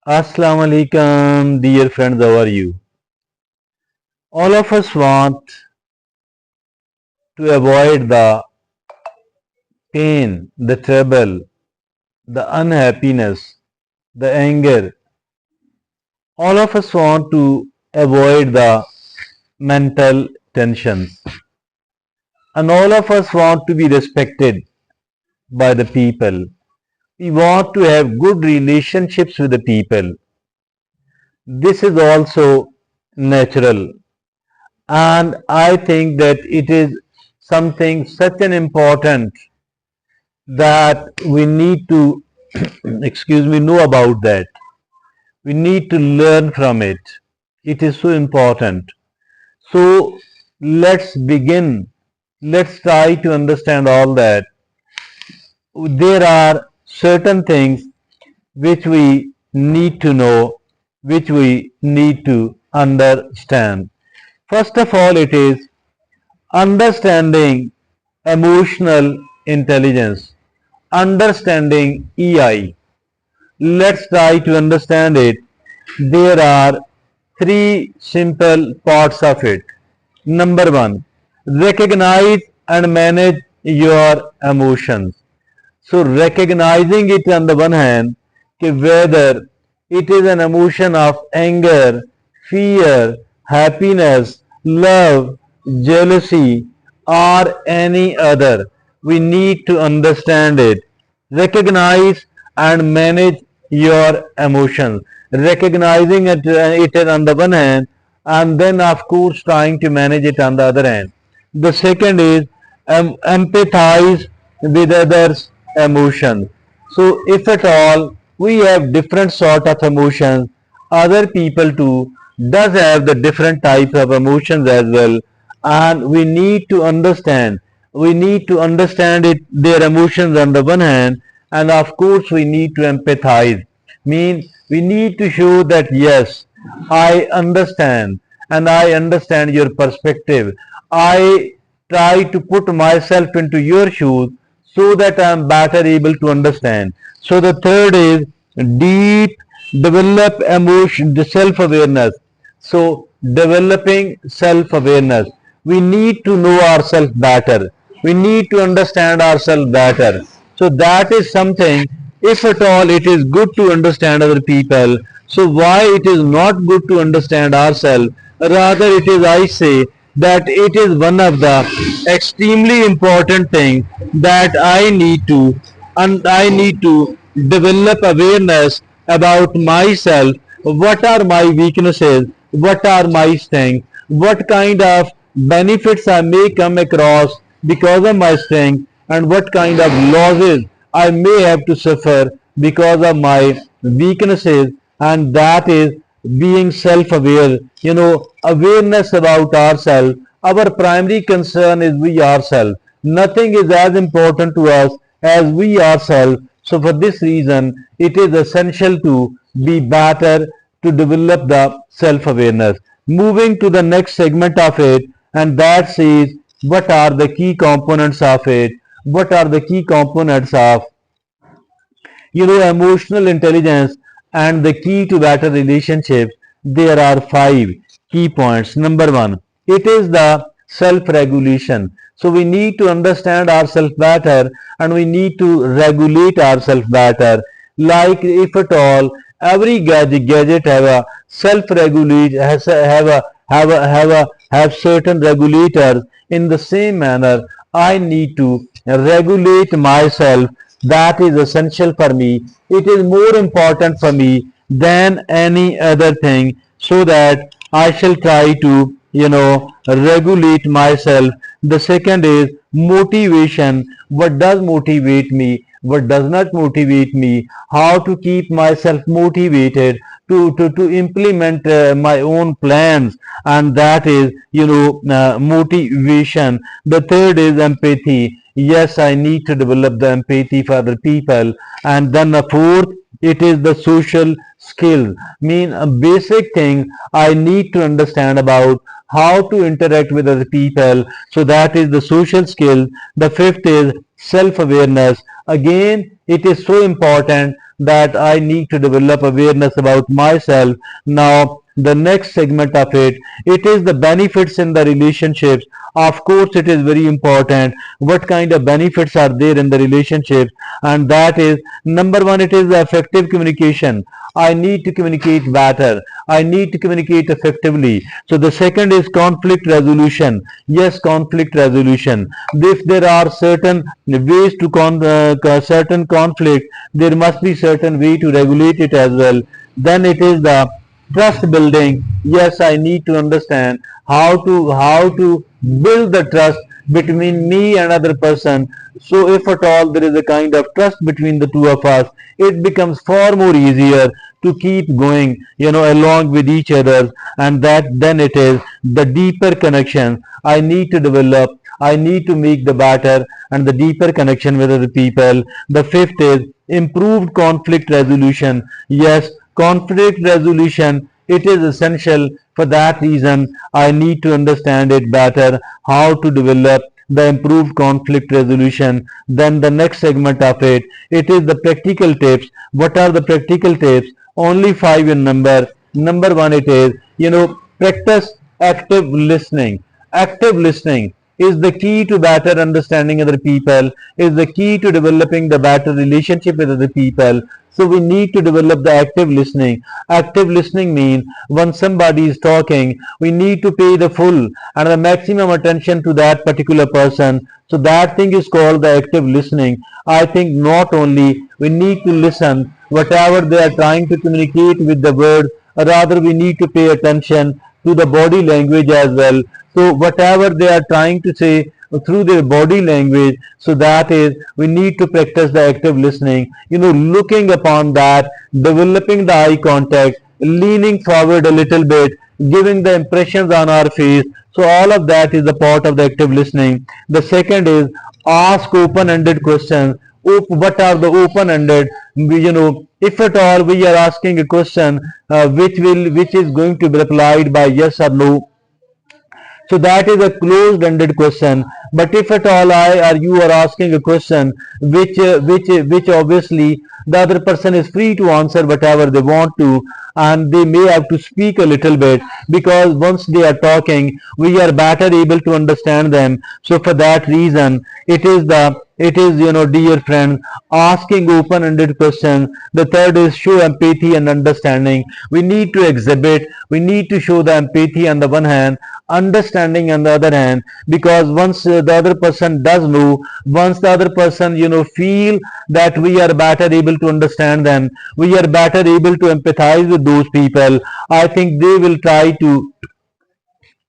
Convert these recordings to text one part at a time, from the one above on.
Assalamu alaikum, dear friends, how are you? All of us want to avoid the pain, the trouble, the unhappiness, the anger. All of us want to avoid the mental tensions. And all of us want to be respected by the people. We want to have good relationships with the people. This is also natural. And I think that it is something such an important that we need to know about that. We need to learn from it. It is so important. So let's begin. Let's try to understand all that. There are certain things which we need to know, which we need to understand. First of all, it is understanding emotional intelligence, understanding EI. Let's try to understand it. There are three simple parts of it. Number one, recognize and manage your emotions. So recognizing it on the one hand, whether it is an emotion of anger, fear, happiness, love, jealousy, or any other, we need to understand it. Recognize and manage your emotions. Recognizing it on the one hand, and then of course trying to manage it on the other hand. The second is empathize with others' emotions. So if at all we have different sort of emotions, other people too does have the different types of emotions as well, and we need to understand. We need to understand it, their emotions on the one hand, and of course we need to empathize. Mean we need to show that yes, I understand and I understand your perspective. I try to put myself into your shoes so that I am better able to understand. So the third is deep develop emotion, the self-awareness. So developing self-awareness. We need to know ourselves better. We need to understand ourselves better. So that is something, if at all it is good to understand other people, so why it is not good to understand ourselves? Rather it is, I say, that it is one of the extremely important things that I need to develop awareness about myself. What are my weaknesses? What are my strengths? What kind of benefits I may come across because of my strength, and what kind of losses I may have to suffer because of my weaknesses, and that is being self-aware. Awareness about ourselves. Our primary concern is we ourselves. Nothing is as important to us as we ourselves. So for this reason, it is essential to be better, to develop the self-awareness. Moving to the next segment of it, and that says what are the key components of it. What are the key components of emotional intelligence and the key to better relationships? There are five key points. Number one, it is the self-regulation. So we need to understand ourselves better, and we need to regulate ourselves better. Like if at all every gadget have a self-regulate, has a, have certain regulators. In the same manner, I need to regulate myself. That is essential for me. It is more important for me than any other thing, so that I shall try to regulate myself. The second is motivation. What does motivate me? What does not motivate me? How to keep myself motivated to implement my own plans, and that is motivation. The third is empathy. Yes, I need to develop the empathy for other people. And then the fourth, it is the social skills. Mean a basic thing I need to understand about how to interact with other people. So that is the social skill. The fifth is self-awareness. Again, it is so important that I need to develop awareness about myself. Now, the next segment of it, it is the benefits in the relationships. Of course, it is very important what kind of benefits are there in the relationships, and that is number one, it is the effective communication. I need to communicate better. I need to communicate effectively. So the second is conflict resolution. Yes, conflict resolution. If there are certain ways to certain conflict, there must be certain way to regulate it as well. Then it is the trust building. Yes, I need to understand how to build the trust between me and other person. So if at all there is a kind of trust between the two of us, it becomes far more easier to keep going, along with each other. And that then it is the deeper connection I need to develop. I need to make the better and the deeper connection with other people. The fifth is improved conflict resolution. Yes, conflict resolution, it is essential. For that reason, I need to understand it better, how to develop the improved conflict resolution. Then the next segment of it, it is the practical tips. What are the practical tips? Only five in number. Number one, it is, practice active listening. Active listening is the key to better understanding other people, is the key to developing the better relationship with other people. So we need to develop the active listening. Active listening means when somebody is talking, we need to pay the full and the maximum attention to that particular person. So that thing is called the active listening. I think not only we need to listen whatever they are trying to communicate with the word, rather we need to pay attention to the body language as well. So whatever they are trying to say through their body language, so that is we need to practice the active listening, looking upon that, developing the eye contact, leaning forward a little bit, giving the impressions on our face. So all of that is a part of the active listening. The second is ask open-ended questions. What are the open-ended? If at all we are asking a question which is going to be replied by yes or no, so that is a closed-ended question. But if at all I or you are asking a question which obviously the other person is free to answer whatever they want to, and they may have to speak a little bit, because once they are talking, we are better able to understand them. So for that reason, it is dear friends, asking open-ended questions. The third is show empathy and understanding. We need to exhibit, we need to show the empathy on the one hand, understanding on the other hand, because once the other person does know, once the other person feel that we are better able to understand them, we are better able to empathize with those people, I think they will try to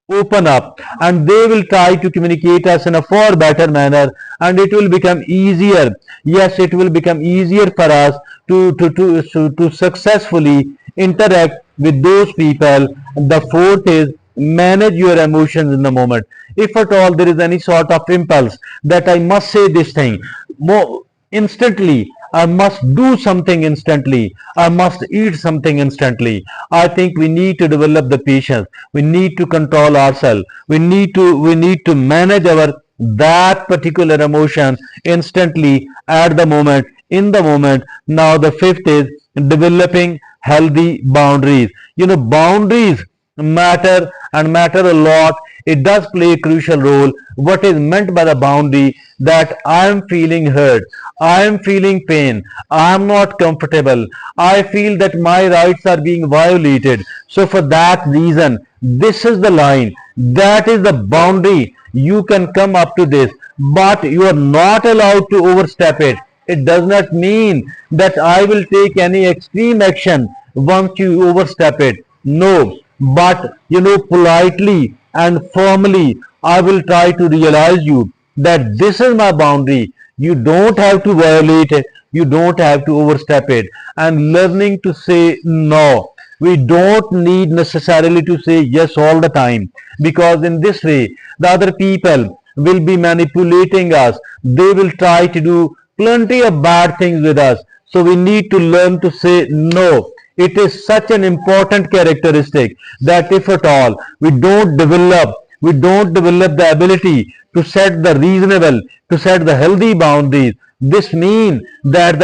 open up and they will try to communicate us in a far better manner, and it will become easier. Yes, it will become easier for us to successfully interact with those people. The fourth is manage your emotions in the moment. If at all there is any sort of impulse that I must say this thing more instantly, I must do something instantly, I must eat something instantly, I think we need to develop the patience. We need to control ourselves. We need to manage our that particular emotion instantly, at the moment, in the moment. Now the fifth is developing healthy boundaries. Boundaries matter and matter a lot. It does play a crucial role. What is meant by the boundary? That I am feeling hurt, I am feeling pain, I am not comfortable, I feel that my rights are being violated. So for that reason, this is the line, that is the boundary. You can come up to this, but you are not allowed to overstep it. It does not mean that I will take any extreme action once you overstep it. No, but politely and firmly, I will try to realize you that this is my boundary. You don't have to violate it. You don't have to overstep it. And learning to say no. We don't need necessarily to say yes all the time, because in this way, the other people will be manipulating us. They will try to do plenty of bad things with us. So we need to learn to say no. It is such an important characteristic that if at all we don't develop the ability to set the reasonable, to set the healthy boundaries, This means that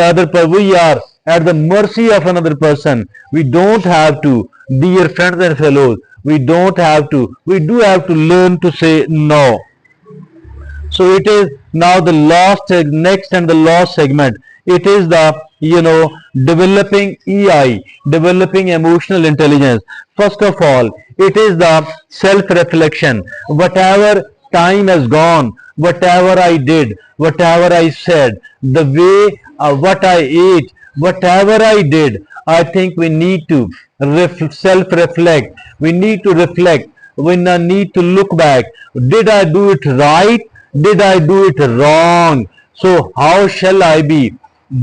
we are at the mercy of another person. We don't have to, dear friends and fellows, we don't have to, we do have to learn to say no. So it is now the next and the last segment. It is the, developing EI, developing emotional intelligence. First of all, it is the self-reflection. Whatever time has gone, whatever I did, whatever I said, the way what I ate, whatever I did, I think we need to self-reflect. We need to reflect. We need to look back. Did I do it right? Did I do it wrong? So how shall I be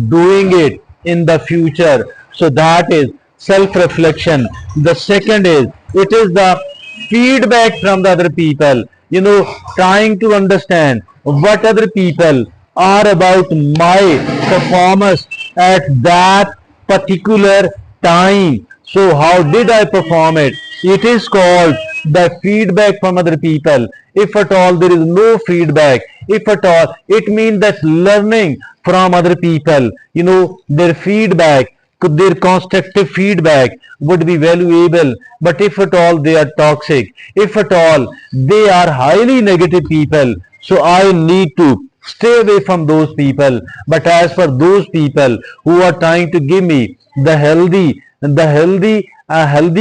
doing it in the future? So that is self-reflection. The second is, it is the feedback from the other people. Trying to understand what other people are about my performance at that particular time. So how did I perform it? It is called the feedback from other people. If at all there is no feedback, if at all, it means that learning from other people, their feedback, their constructive feedback would be valuable. But if at all they are toxic, if at all they are highly negative people, so I need to stay away from those people. But as for those people who are trying to give me healthy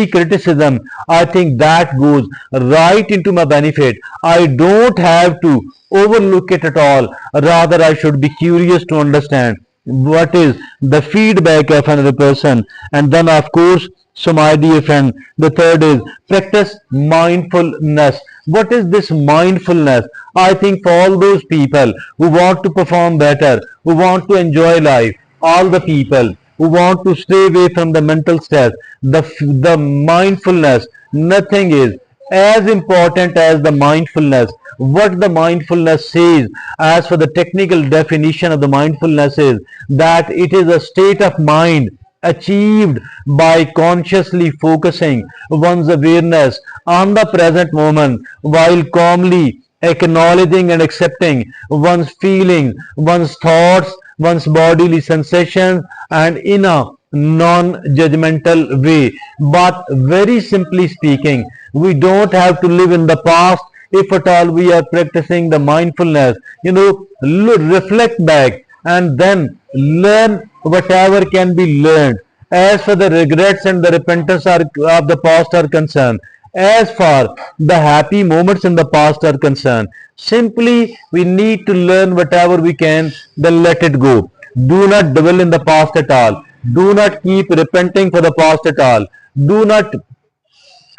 criticism, I think that goes right into my benefit. I don't have to overlook it at all. Rather, I should be curious to understand what is the feedback of another person. And then, of course, so my dear friend, the third is practice mindfulness. What is this mindfulness? I think for all those people who want to perform better, who want to enjoy life, all the people who want to stay away from the mental stress, the mindfulness, nothing is as important as the mindfulness. What the mindfulness says, as for the technical definition of the mindfulness, is that it is a state of mind achieved by consciously focusing one's awareness on the present moment while calmly acknowledging and accepting one's feelings, one's thoughts, one's bodily sensations, and in a non-judgmental way. But very simply speaking, we don't have to live in the past. If at all we are practicing the mindfulness, reflect back and then learn whatever can be learned. As for the regrets and the repentance of the past are concerned, as far the happy moments in the past are concerned, simply we need to learn whatever we can, then let it go. Do not dwell in the past at all. Do not keep repenting for the past at all. Do not,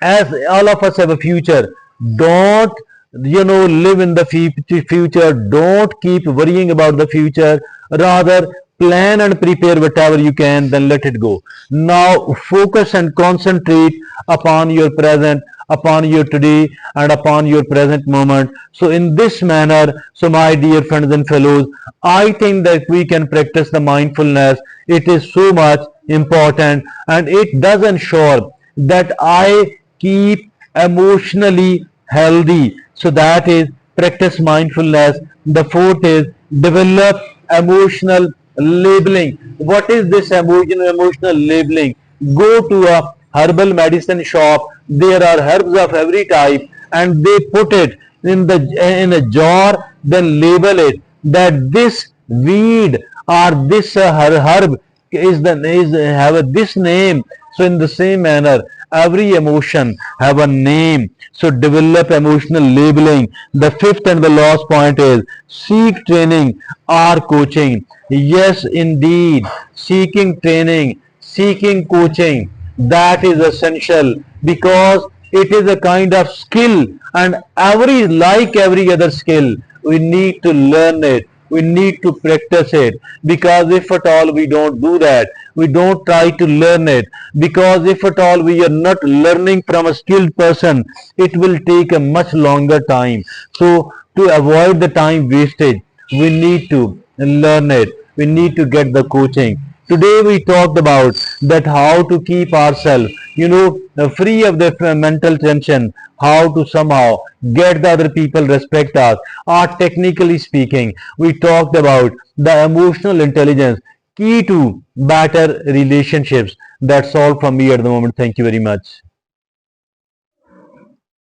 as all of us have a future, don't live in the future. Don't keep worrying about the future. Rather, plan and prepare whatever you can, then let it go. Now focus and concentrate upon your present, upon your today, and upon your present moment. So in this manner, so my dear friends and fellows, I think that we can practice the mindfulness. It is so much important, and it does ensure that I keep emotionally healthy. So that is practice mindfulness. The fourth is develop emotional labeling. What is this emotional labeling? Go to a herbal medicine shop. There are herbs of every type, and they put it in a jar, then label it that this weed or this herb have this name. So in the same manner, every emotion have a name. So develop emotional labeling. The fifth and the last point is seek training or coaching. Yes, indeed, seeking training, seeking coaching, that is essential, because it is a kind of skill, and like every other skill, we need to learn it. We need to practice it, because if at all we don't do that, we don't try to learn it, because if at all we are not learning from a skilled person, it will take a much longer time. So to avoid the time wastage, we need to learn it. We need to get the coaching. Today we talked about that how to keep ourselves free of the mental tension, how to somehow get the other people respect us. Or technically speaking, we talked about the emotional intelligence, key to better relationships. That's all from me at the moment. Thank you very much.